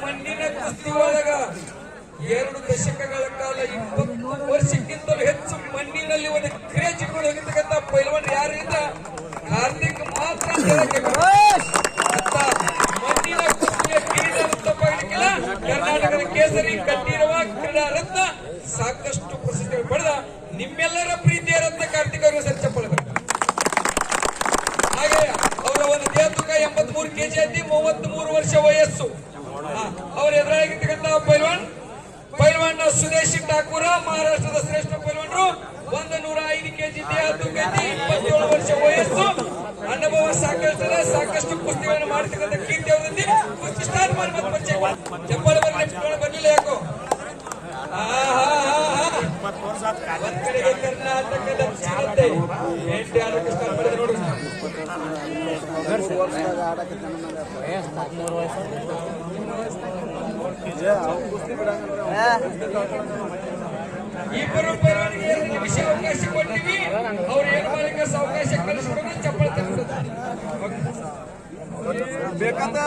ಮಣ್ಣಿನ ಕುಸ್ತಿ ಒಳಗ 2 ದಶಕಗಳ ಕಾಲ 20 ವರ್ಷಕ್ಕಿಂತಲೂ ಹೆಚ್ಚು ಮಣ್ಣಿನಲ್ಲಿ ಒಂದು ಕ್ರೇಜ್ ಹೋಗಿರ್ತಕ್ಕಂಥ ಪೈಲ್ವಾನ್ ಯಾರಿಂದ ಕಾರ್ತಿಕ್ ಮಾತ್ರ ಮಣ್ಣಿನ ಕುಸ್ತಿಯ ಕಿರೀಟ ಪಡೆಯಲಿಕ್ಕಿಲ್ಲ. ಕರ್ನಾಟಕದ ಕೇಸರಿ ಕಂಠೀರವ ಕ್ರೀಡಾ ರತ್ನ ಸಾಕಷ್ಟು ಪ್ರಸಿದ್ಧಿ ಪಡೆದ ನಿಮ್ಮೆಲ್ಲರ ಪ್ರೀತಿಯ ರತ್ನ ಕಾರ್ತಿಕ್ ಅವರು ಸರ್ ಚಪ್ಪಳ ಹಾಗೆ ಅವರ ಒಂದು ದೇಹ ತೂಕ 83 ಕೆಜಿ ಐತಿ, 33 ವರ್ಷ ವಯಸ್ಸು. ಅವರ ಎದುರಾಗಿರ್ತಕ್ಕಂಥ ಪೈಲ್ವಾನ್ ಸುದೇಶಿ ಠಾಕೂರ ಮಹಾರಾಷ್ಟ್ರದ ಶ್ರೇಷ್ಠ ಪೈಲ್ವಾನರು. 105 ಕೆಜಿ ದೇಹ ತೂಕ ಐತಿ, 27 ವರ್ಷ ವಯಸ್ಸು, ಅನುಭವ ಸಾಕಷ್ಟು ಕುಸ್ತಿಗಳನ್ನು ಮಾಡತಕ್ಕಂಥ ಕೀರ್ತಿ ಅವರಲ್ಲಿ. ಕುಸ್ತಿ ಸ್ಟಾರ್ಟ್ ಮಾಡಿ ಮತ್ತೆ ಪರಿಚಯ ಚಪ್ಪಳ ಬರ್ಲಿಲ್ಲ ಯಾಕೋ. ಒಂದ್ ಕಡೆಗೆ ಕರ್ನಾಟಕದ ಚಿರತೆ ಎಂಟು ಆಡೋಕೆ ಸ್ಟಾರ್ಟ್ ಮಾಡಿದ್ರೆ ನೋಡ್ರಿ. ಇಬ್ಬರು ಪೈಲ್ವಾನಿಗೆ 2 ನಿಮಿಷ ಅವಕಾಶ ಕೊಟ್ಟಿವಿ. ಅವ್ರು ಏನ್ ಮಾಡಲಿಕ್ಕೆ ಅವಕಾಶ ಕಲಿಸ್ಕೊಂಡು ಚಪ್ಪಳ ತಗೊಂಡು ಬೇಕಂತ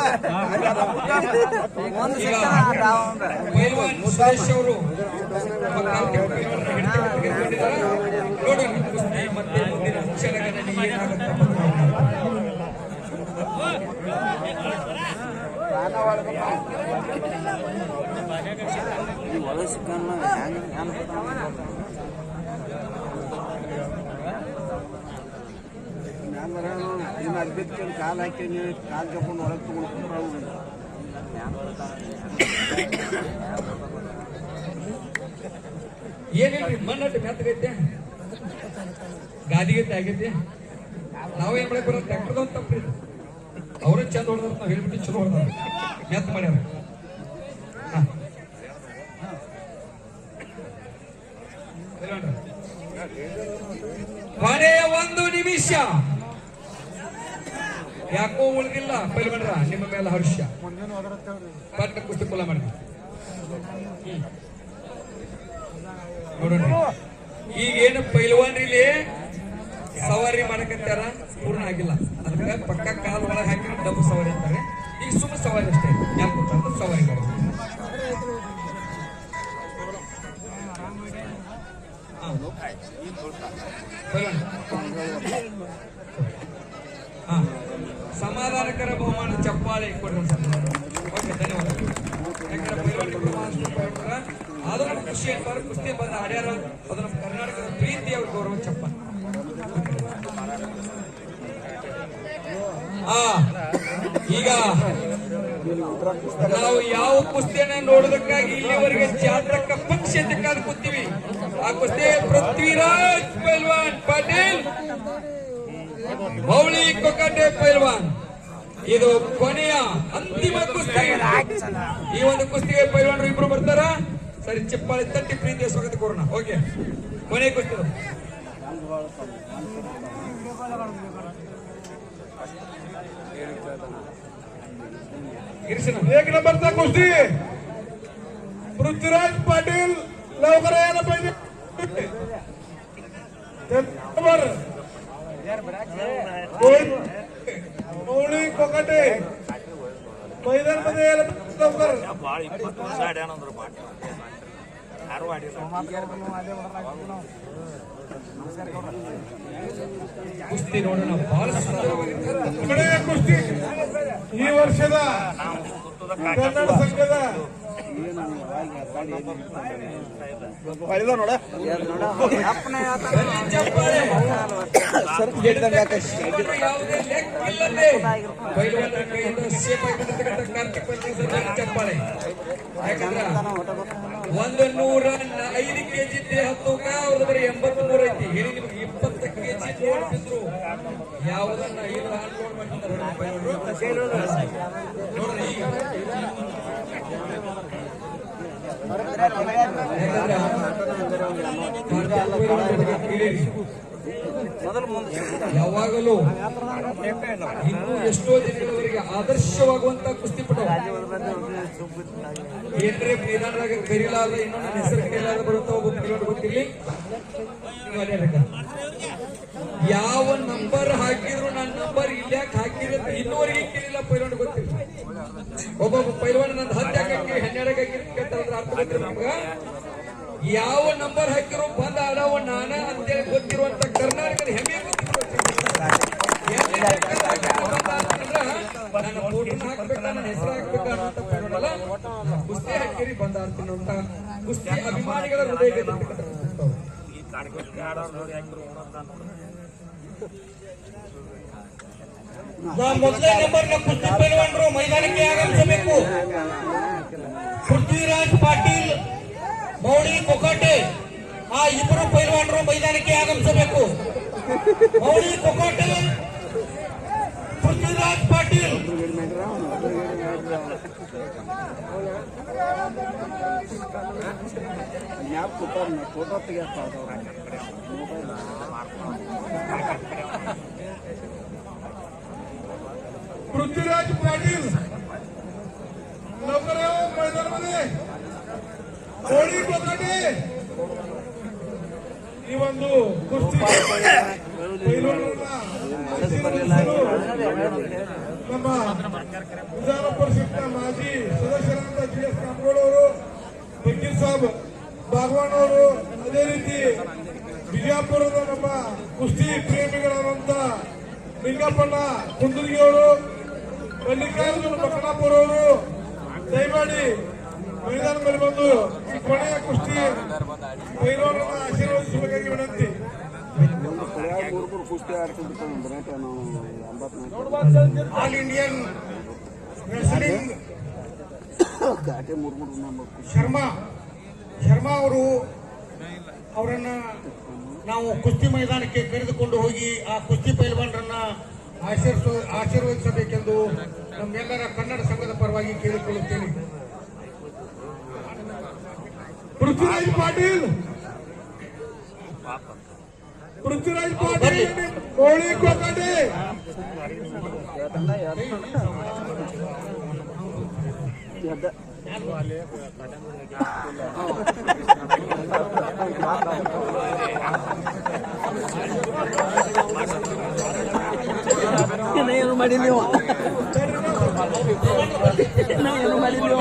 ಪೈಲ್ವಾನ್ ಸುರೇಶ್ ಅವರು ನೋಡಿ ಕುಸ್ತಿ ಮತ್ತೆ ಮುಂದಿನ ಕ್ಷಣಗಳಲ್ಲಿ ಏನಾಗುತ್ತೆ. ಕಾಲ್ ಹಾಕಿ ಕಾಲ್ ಕಪ್ಕೊಂಡು ಒಳಗೆ ತಗೊಂಡು ಏನಿಲ್ರಿ ಮಣ್ಣಟ್ಟು ಮೆತ್ತಗೈತೆ ಗಾದಿಗೈತೆ ಆಗೈತೆ. ನಾವೇನ್ ಮಾಡಕ್ ಬರೋ ಟ್ರ್ಯಾಕ್ಟರ್ದ ಒಂದು ತಪ್ಪ್ರಿ. ಅವ್ರ ಚಂದ ಹೊಡೆದ ನಾವ್ ಹೇಳ್ಬಿಟ್ಟು ಚಲೋ ಹೊಡೆದ ಮೆತ್ತ ಮಾಡ್ಯಾರ. ಕೊನೆಯ 1 ನಿಮಿಷ ಯಾಕೋ ಉಳಿದಿಲ್ಲ ಪೈಲ್ವಾನ್ರ, ನಿಮ್ಮ ಮೇಲೆ ಹರ್ಷ ಪಟ್ಟ ಕುಸ್ತಿ ಕುಲ ಮಾಡಿದ್ವಿ ನೋಡ್ರಿ. ಈಗೇನು ಪೈಲ್ವಾನ್ರಿಲಿ ಸವಾರಿ ಮಾಡಕತ್ತಾರ ಪೂರ್ಣ ಆಗಿಲ್ಲ, ಅದಕ್ಕೆ ಪಕ್ಕ ಕಾಲು ಒಳಗೆ ಹಾಕಿ ಡಬ್ಬು ಸವಾರಿ ಅಂತಾರೆ. ಈಗ ಸುಮ್ಮನೆ ಸವಾರಿ ಅಷ್ಟೇ, ಯಾಕೆ ಗೊತ್ತಂತ ಸವಾರಿ ಮಾಡೋದು. ಸಮಾಧಾನಕರ ಬಹುಮಾನ ಚಪ್ಪಾಳೆ ಕೊಡ್ರಿ ಸರ್. ಓಕೆ, ಧನ್ಯವಾದಗಳು. ಯಾಕಂದ್ರೆ ಪೈಲ್ವಾನ್ ಅದನ್ನು ಖುಷಿ ಅಂತಾರೆ, ಕುಸ್ತಿ ಬಂದ ಆಡ್ಯಾರ, ಅದು ನಮ್ಮ ಕರ್ನಾಟಕದ ಪ್ರೀತಿ ಅವ್ರ ಗೌರವ ಚಪ್ಪಾಳೆ. ಈಗ ನಾವು ಯಾವ ಕುಸ್ತಿಯನ್ನ ನೋಡೋದಕ್ಕಾಗಿ ಇಲ್ಲಿವರೆಗೆ ಜಾತಕ ಪಕ್ಷ ಅಂತ ಕಾದು ಕೂತೀವಿ. ಆ ಕುಸ್ತಿ ಪೃಥ್ವಿರಾಜ್ ಪೈಲ್ವಾನ್ ಪಾಟೀಲ್, ಮೌಳಿ ಕೊಕ್ಕಟೆ ಪೈಲ್ವಾನ್. ಇದು ಕೊನೆಯ ಅಂತಿಮ ಕುಸ್ತಿ. ಈ ಒಂದು ಕುಸ್ತಿಗೆ ಪೈಲ್ವಾನರು ಇಬ್ರು ಬರ್ತಾರ. ಸರಿ, ಚಪ್ಪಾಳೆ ತಟ್ಟಿ ಪ್ರೀತಿಯ ಸ್ವಾಗತ ಕೋರೋಣ. ಓಕೆ, ಕೊನೆ ಕುಸ್ತಿ एक नंबरचा कुस्ती पृथ्वीराज पाटील लवकर यायला पाहिजे. मौली कोकाटे मैदान मध्ये यायला लवकर. ಕುಸ್ತಿ ನೋಡೋಣ, ಬಹಳ ಸುಂದರವಾಗಿರ್ತದೆ ಕುಸ್ತಿ. ಈ ವರ್ಷದ ಕನ್ನಡ ಸಂಘದ ಚಪ್ಪಾಳೆ. ಯಾಕಂದ್ರ 105 ಕೆಜಿ ದೇಹ ತೂಕ, ಅವ್ರದ್ದು ಬರೀ 83 ಐತಿ. ಹೇಳಿ ನಿಮ್ಗೆ 20 ಕೆಜಿ ನೋಡ್ತಿದ್ರು ಯಾವುದನ್ನ 5 ಅನ್ಲೋಡ್ ಮಾಡ್ತಿದ್ದಾರೆ ನೋಡ್ರಿ. ಯಾವಾಗಲೂ ಇನ್ನೂ ಎಷ್ಟೋ ದಿನಗಳವರೆಗೆ ಆದರ್ಶವಾಗುವಂತ ಕುಸ್ತಿಪಟು. ಏನ್ರೆ ಮೈದಾನದಾಗ ಕರೀಲಾದ ಇನ್ನೊಂದು ಹೆಸರು ಕರೀಲಾದ ಬರುತ್ತಾ ಒಬ್ಬ ಪಿಲ್ಲೋಡ್ ಗೊತ್ತಿರ್ಲಿ. ಯಾವ ನಂಬರ್ ಹಾಕಿದ್ರು ನನ್ನ ನಂಬರ್ ಇಲ್ಯಾಕ್ ಹಾಕಿರಿ ಅಂತ ಇನ್ನೂವರೆಗೆ ಕೇಳಿಲ್ಲ ಪೈಲ್ವಾನ್ ಗೊತ್ತಿಲ್ಲ. ಒಬ್ಬೊಬ್ಬ ಪೈಲ್ವಾನ್ ನನ್ನ 10 ಹಾಕಿ 12 ಹಾಕಿ ಅರ್ಥ ಗೊತ್ತಿಲ್ಲ ನಮ್ಗ. ಯಾವ ನಂಬರ್ ಹಾಕಿರೋ ಬಂದ ಆಡವ ನಾನ ಅಂತೇಳಿ ಗೊತ್ತಿರುವಂತ ಕರ್ನಾಟಕದ ಹೆಮ್ಮೆ ನನ್ನ ಫೋಟೋನ ಹಾಕ್ಬೇಕ, ನನ್ನ ಹೆಸರು ಹಾಕ್ಬೇಕ ಅನ್ನೋಂತ ಪೈಲ್ವಾನಲ್ಲ, ಕುಸ್ತಿ ಹಾಕಿರಿ ಬಂದ ಆಡ್ತೀನಿ ಅಂತ ಕುಸ್ತಿ ಅಭಿಮಾನಿಗಳ ಹೃದಯಕ್ಕೆ ಮೊದಲನೇ ನಂಬರ್ನ ಕುಸ್ತಿ ಪೈಲ್ವಾನರು ಮೈದಾನಕ್ಕೆ ಆಗಮಿಸಬೇಕು. ಪೃಥ್ವಿರಾಜ್ ಪಾಟೀಲ್, ಮೌಳಿ ಕೊಕೋಟೆ, ಆ ಇಬ್ಬರು ಪೈಲ್ವಾನರು ಮೈದಾನಕ್ಕೆ ಆಗಮಿಸಬೇಕು. ಮೌಳಿ ಕೊಕೋಟೆ, ಪೃಥ್ವಿರಾಜ್ ಪಾಟೀಲ್. ಫೋಟೋ ತೆಗಿಯಪ್ಪ. पृथ्वीराज पाटील लवकर या मैदानामध्ये. कोळी कोकाटे ಈ ಒಂದು ಕುಸ್ತಿ ಪೈಲ್ವಾನರನ್ನ ಆಶೀರ್ವದಿಸಲು ನಮ್ಮ ವಿಧಾನ ಪರಿಷತ್ನ ಮಾಜಿ ಸದಸ್ಯರಾದ GS ಕಾಮಗೋಡ್ ಅವರು, ವಕೀಲ್ ಸಾಬ್ ಬಾಗವಾನ್ ಅವರು, ಅದೇ ರೀತಿ ಬಿಜಾಪುರದ ನಮ್ಮ ಕುಸ್ತಿ ಪ್ರೇಮಿಗಳಾದಂತ ಲಿಂಗಪ್ಪಣ್ಣ ಕುಂದರ್ಗಿ ಅವರು, ಮಲ್ಲಿಕಾರ್ಜುನ ಬಕನಾಪುರ ಅವರು ದಯಮಾಡಿ ಮೈದಾನ ಮೇಲೆ ಬಂದು ಈ ಕೊನೆಯ ಕುಸ್ತಿ ಪೈಲ್ವಾನರನ್ನ ಆಶೀರ್ವದಿಸಬೇಕಾಗಿ ವಿನಂತಿ. ಮೂರು ಕುಸ್ತಿ ಆಡ್ತಿದ್ದು ನಾವು ಆಲ್ ಇಂಡಿಯನ್ ರೆಸ್ಲಿಂಗ್ ಘಾಟೆ ಮೂರು ಶರ್ಮಾ ಅವರು ಅವರನ್ನ ನಾವು ಕುಸ್ತಿ ಮೈದಾನಕ್ಕೆ ಕರೆದುಕೊಂಡು ಹೋಗಿ ಆ ಕುಸ್ತಿ ಪೈಲ್ವಾನರನ್ನ ಆಶೀರ್ವದಿಸಬೇಕೆಂದು ನಮ್ಮೆಲ್ಲರ ಕನ್ನಡ ಸಂಘದ ಪರವಾಗಿ ಕೇಳಿಕೊಳ್ಳುತ್ತೇನೆ. पृथ्वीराज पाटील कोळी कोकाटे ಏನು ಮಾಡಿ ನೀವು ಏನು ಮಾಡಿ ನೀವು